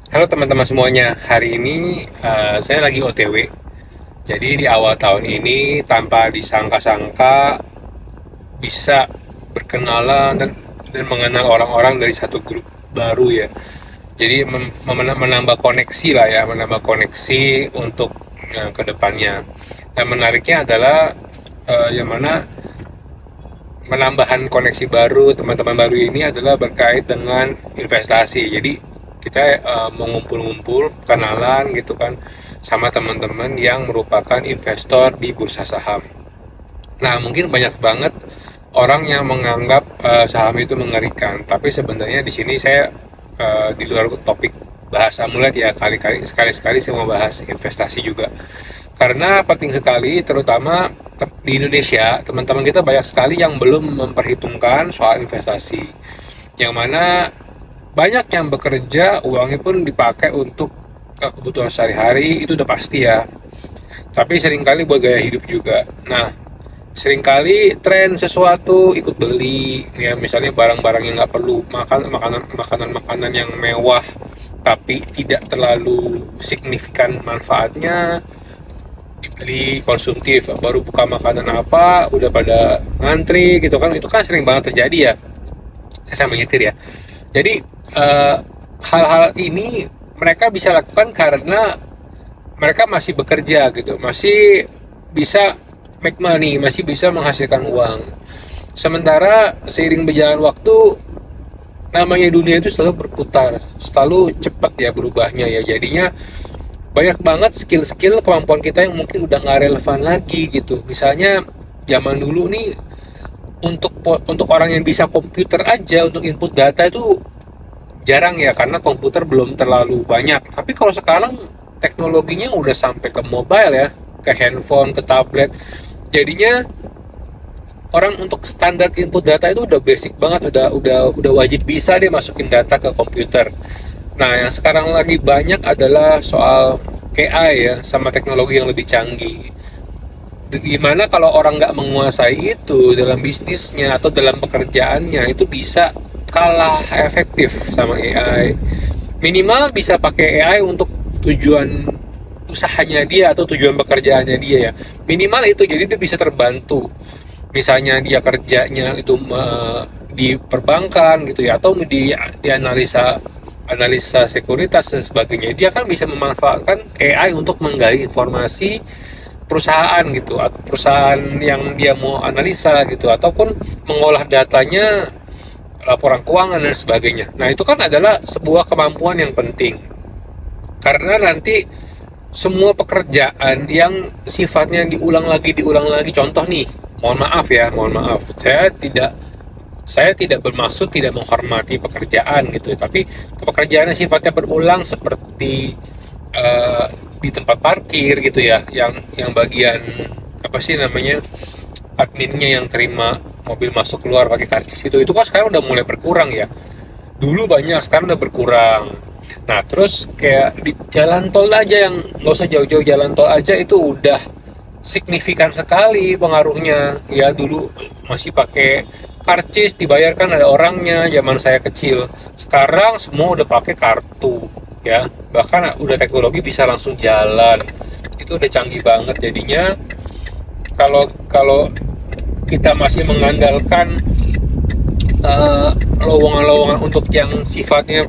Halo teman-teman semuanya, hari ini saya lagi OTW. Jadi di awal tahun ini tanpa disangka-sangka bisa berkenalan dan mengenal orang-orang dari satu grup baru ya. Jadi menambah koneksi lah ya, menambah koneksi untuk ke depannya. Dan menariknya adalah yang mana menambahkan koneksi baru, teman-teman baru ini adalah berkait dengan investasi. Jadi kita mengumpul-ngumpul kenalan gitu kan sama teman-teman yang merupakan investor di bursa saham. Nah, mungkin banyak banget orang yang menganggap saham itu mengerikan, tapi sebenarnya di sini saya di luar topik bahasa mulet ya, kali-kali sekali-sekali saya mau bahas investasi juga. Karena penting sekali, terutama di Indonesia, teman-teman kita banyak sekali yang belum memperhitungkan soal investasi. Yang mana banyak yang bekerja, uangnya pun dipakai untuk kebutuhan sehari-hari, itu udah pasti ya. Tapi seringkali buat gaya hidup juga. Nah, seringkali tren sesuatu ikut beli, ya misalnya barang-barang yang nggak perlu, makanan-makanan yang mewah, tapi tidak terlalu signifikan manfaatnya, dibeli konsumtif. Baru buka makanan apa udah pada ngantri gitu kan, itu kan sering banget terjadi ya. Saya sambil nyetir ya. Jadi hal-hal ini mereka bisa lakukan karena mereka masih bekerja gitu, masih bisa make money, masih bisa menghasilkan uang. Sementara seiring berjalan waktu, namanya dunia itu selalu berputar, selalu cepat ya berubahnya ya. Jadinya banyak banget skill-skill kemampuan kita yang mungkin udah nggak relevan lagi gitu. Misalnya zaman dulu nih, untuk orang yang bisa komputer aja untuk input data itu jarang ya, karena komputer belum terlalu banyak. Tapi kalau sekarang teknologinya udah sampai ke mobile ya, ke handphone, ke tablet. Jadinya orang untuk standar input data itu udah basic banget, udah wajib bisa deh masukin data ke komputer. Nah, yang sekarang lagi banyak adalah soal AI ya, sama teknologi yang lebih canggih. Gimana kalau orang nggak menguasai itu dalam bisnisnya atau dalam pekerjaannya, itu bisa kalah efektif sama AI. Minimal bisa pakai AI untuk tujuan usahanya dia atau tujuan pekerjaannya dia ya. Minimal itu, jadi dia bisa terbantu. Misalnya dia kerjanya itu di perbankan gitu ya, atau di analisa sekuritas dan sebagainya, dia kan bisa memanfaatkan AI untuk menggali informasi perusahaan gitu, atau perusahaan yang dia mau analisa gitu, ataupun mengolah datanya, laporan keuangan dan sebagainya. Nah, itu kan adalah sebuah kemampuan yang penting. Karena nanti semua pekerjaan yang sifatnya diulang lagi, contoh nih, mohon maaf, saya tidak bermaksud tidak menghormati pekerjaan gitu, tapi pekerjaan yang sifatnya berulang seperti eh, di tempat parkir gitu ya, yang bagian apa sih namanya, adminnya yang terima mobil masuk keluar pakai karcis itu kan sekarang udah mulai berkurang ya. Dulu banyak, sekarang udah berkurang. Nah, terus kayak di jalan tol aja, yang nggak usah jauh-jauh, jalan tol aja itu udah signifikan sekali pengaruhnya. Ya dulu masih pakai karcis, dibayarkan ada orangnya zaman saya kecil. Sekarang semua udah pakai kartu ya. Bahkan udah teknologi bisa langsung jalan. Itu udah canggih banget jadinya. Kalau kalau kita masih mengandalkan lowongan-lowongan untuk yang sifatnya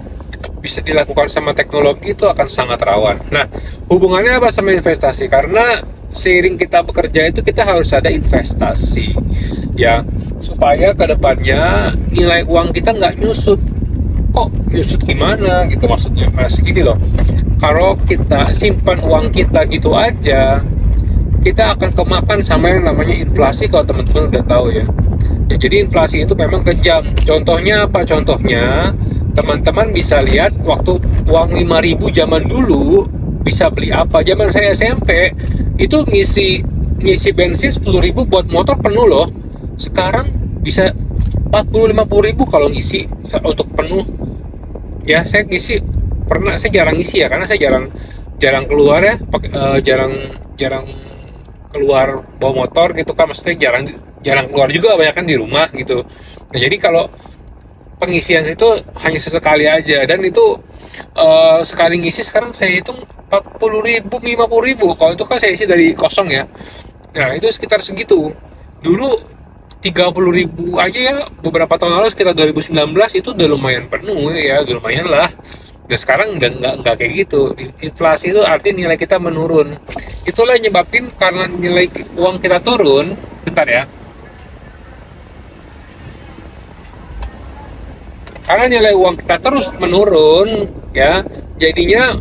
bisa dilakukan sama teknologi, itu akan sangat rawan. Nah, hubungannya apa sama investasi? Karena seiring kita bekerja itu kita harus ada investasi ya, supaya kedepannya nilai uang kita nggak nyusut. Kok nyusut gimana gitu maksudnya? Masih gini loh, kalau kita simpan uang kita gitu aja, kita akan kemakan sama yang namanya inflasi, kalau teman-teman udah tahu ya. Ya, jadi inflasi itu memang kejam. Contohnya apa? Contohnya teman-teman bisa lihat waktu uang 5.000 zaman dulu bisa beli apa. Zaman saya SMP itu ngisi bensin 10.000 buat motor penuh loh. Sekarang bisa 40-50.000 kalau ngisi untuk penuh. Ya, saya ngisi pernah, saya jarang ngisi ya karena saya jarang keluar ya, jarang keluar bawa motor gitu kan, maksudnya jarang jarang keluar juga, banyak kan di rumah gitu. Nah, jadi kalau pengisian itu hanya sesekali aja, dan itu sekali ngisi sekarang saya hitung 40.000, 50.000. Kalau itu kan saya isi dari kosong ya. Nah itu sekitar segitu. Dulu 30.000 aja ya, beberapa tahun lalu sekitar 2019 itu udah lumayan penuh ya, udah lumayan lah. Nah sekarang udah nggak kayak gitu. Inflasi itu artinya nilai kita menurun. Itulah yang nyebabin, karena nilai uang kita turun. Bentar ya. Karena nilai uang kita terus menurun ya, jadinya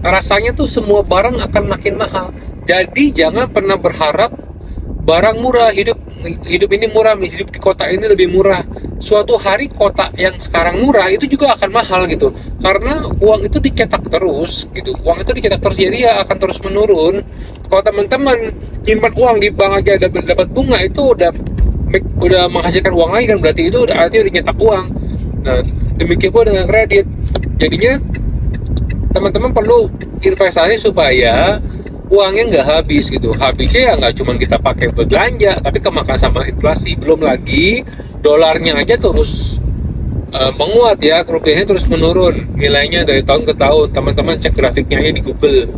rasanya tuh semua barang akan makin mahal. Jadi jangan pernah berharap barang murah, hidup ini murah, hidup di kota ini lebih murah. Suatu hari kota yang sekarang murah itu juga akan mahal gitu, karena uang itu dicetak terus gitu, uang itu dicetak terus, jadi ya akan terus menurun. Kalau teman-teman simpan uang di bank aja dapat bunga, itu udah menghasilkan uang lagi kan, berarti itu artinya udah nyetak uang. Nah demikian pula dengan kredit. Jadinya teman-teman perlu investasi supaya uangnya nggak habis gitu. Habisnya ya nggak cuma kita pakai buat belanja, tapi kemakan sama inflasi. Belum lagi dolarnya aja terus menguat ya, rupiahnya terus menurun nilainya dari tahun ke tahun. Teman-teman cek grafiknya aja di Google.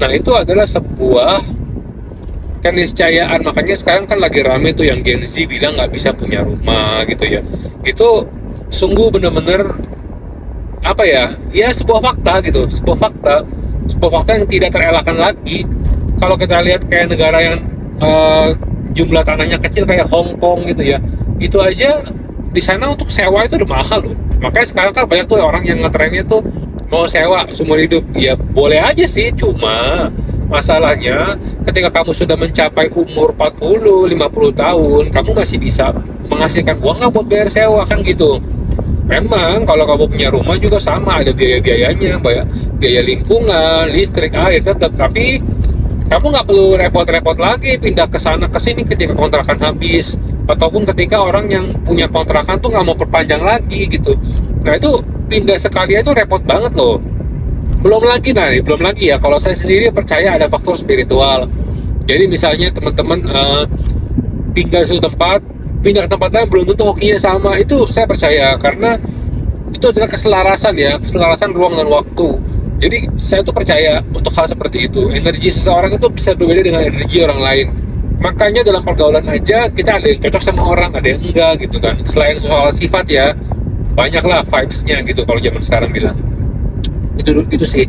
Nah itu adalah sebuah keniscayaan. Makanya sekarang kan lagi rame tuh yang Gen Z bilang nggak bisa punya rumah gitu ya. Itu sungguh bener-bener apa ya, ya sebuah fakta gitu, sebuah fakta yang tidak terelakkan lagi. Kalau kita lihat kayak negara yang jumlah tanahnya kecil kayak Hong Kong gitu ya, itu aja di sana untuk sewa itu udah mahal loh. Makanya sekarang kan banyak tuh orang yang ngetrennya tuh mau sewa seumur hidup. Ya boleh aja sih, cuma masalahnya ketika kamu sudah mencapai umur 40-50 tahun, kamu masih bisa menghasilkan uang nggak buat bayar sewa kan gitu. Memang kalau kamu punya rumah juga sama, ada biaya-biayanya, biaya lingkungan, listrik, air tetap. Tapi kamu nggak perlu repot-repot lagi pindah ke sana ke sini ketika kontrakan habis, ataupun ketika orang yang punya kontrakan tuh nggak mau perpanjang lagi gitu. Nah itu pindah sekali itu repot banget loh. Belum lagi ya, kalau saya sendiri percaya ada faktor spiritual. Jadi misalnya teman-teman tinggal di suatu tempat, pindah ke tempat lain belum tentu hokinya sama. Itu saya percaya, karena itu adalah keselarasan ruang dan waktu. Jadi saya tuh percaya untuk hal seperti itu. Energi seseorang itu bisa berbeda dengan energi orang lain. Makanya dalam pergaulan aja kita ada yang cocok sama orang, ada yang enggak gitu kan. Selain soal sifat ya, banyaklah vibes-nya gitu kalau zaman sekarang bilang. Itu sih.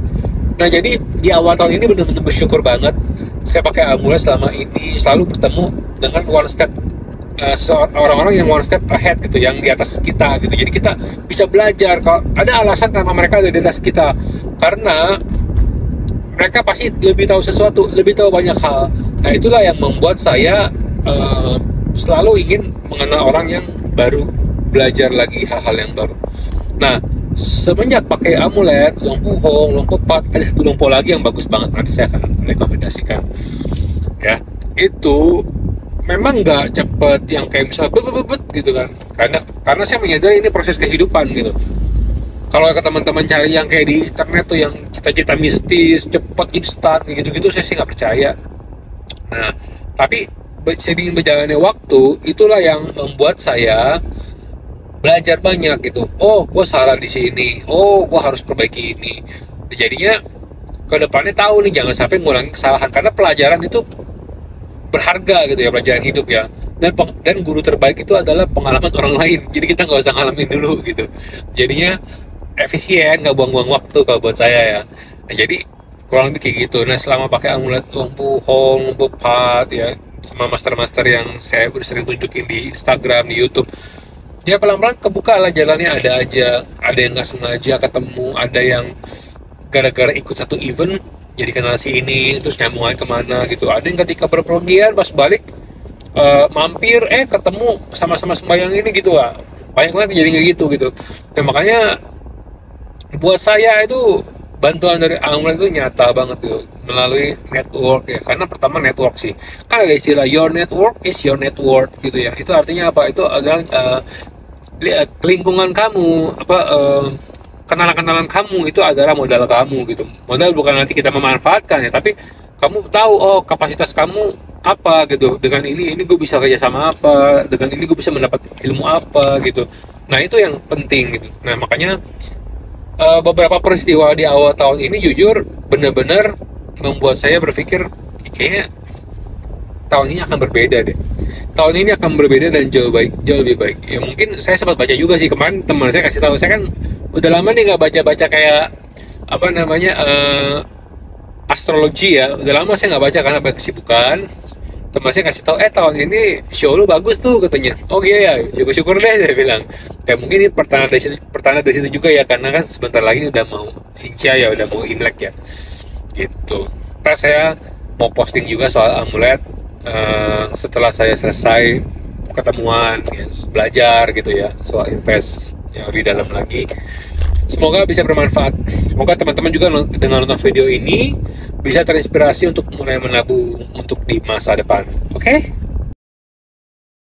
Nah jadi di awal tahun ini benar-benar bersyukur banget saya pakai amulet selama ini, selalu bertemu dengan one step, orang-orang yang one step ahead gitu, yang di atas kita gitu. Jadi kita bisa belajar. Kalau ada alasan kenapa mereka ada di atas kita, karena mereka pasti lebih tahu sesuatu, lebih tahu banyak hal. Nah itulah yang membuat saya selalu ingin mengenal orang yang baru, belajar lagi hal-hal yang baru. Nah semenjak pakai amulet, Longpu Hong, Longpu Pat, ada satu Longpu lagi yang bagus banget, nanti saya akan rekomendasikan ya. Itu memang nggak cepet yang kayak misalnya bet gitu kan, karena saya menyadari ini proses kehidupan gitu. Kalau ke teman-teman cari yang kayak di internet tuh yang cita-cita mistis, cepet, instan gitu-gitu, saya sih nggak percaya. Nah tapi seiring berjalannya waktu, itulah yang membuat saya belajar banyak gitu. Oh, gue salah di sini. Oh, gue harus perbaiki ini. Jadinya ke depannya tahu nih, jangan sampai ngulangi kesalahan, karena pelajaran itu berharga gitu ya, pelajaran hidup ya. Dan guru terbaik itu adalah pengalaman orang lain. Jadi kita nggak usah ngalamin dulu gitu. Jadinya efisien, nggak buang-buang waktu kalau buat saya ya. Nah, jadi kurang lebih kayak gitu. Nah selama pakai amulet Longpu Hong, Longpu Pat ya, sama master-master yang saya udah sering tunjukin di Instagram, di YouTube, ya pelan-pelan kebuka lah jalannya. Ada aja, ada yang nggak sengaja ketemu, ada yang gara-gara ikut satu event jadi kenal si ini, terus nyambung aja kemana gitu. Ada yang ketika berpergian pas balik mampir ketemu sama-sama sembahyang ini gitu lah. Banyak banget jadi kayak gitu. Dan makanya buat saya itu bantuan dari amulet itu nyata banget tuh, melalui network ya. Karena pertama network sih, kan ada istilah your network is your net worth gitu ya. Itu artinya apa? Itu adalah lingkungan kamu, kenalan-kenalan kamu itu adalah modal kamu gitu. Modal bukan nanti kita memanfaatkan ya, tapi kamu tahu oh kapasitas kamu apa gitu, dengan ini gue bisa kerja sama apa, dengan ini gue bisa mendapat ilmu apa gitu. Nah itu yang penting gitu. Nah makanya beberapa peristiwa di awal tahun ini jujur benar-benar membuat saya berpikir kayaknya tahun ini akan berbeda deh. Tahun ini akan berbeda dan jauh lebih baik. Ya mungkin saya sempat baca juga sih kemarin, teman saya kasih tahu, saya kan udah lama nih nggak baca-baca kayak apa namanya astrologi ya. Udah lama saya nggak baca karena banyak kesibukan. Teman saya kasih tahu, tahun ini show lu bagus tuh katanya. Oh iya ya, syukur-syukur deh saya bilang. Kayak mungkin ini pertanda dari situ juga ya, karena kan sebentar lagi udah mau Xinjia ya, udah mau Imlek ya. Gitu. Terus saya mau posting juga soal amulet setelah saya selesai ketemuan ya, belajar gitu ya soal invest yang lebih dalam lagi. Semoga bisa bermanfaat. Semoga teman-teman juga dengan nonton video ini bisa terinspirasi untuk mulai menabung untuk di masa depan. Oke?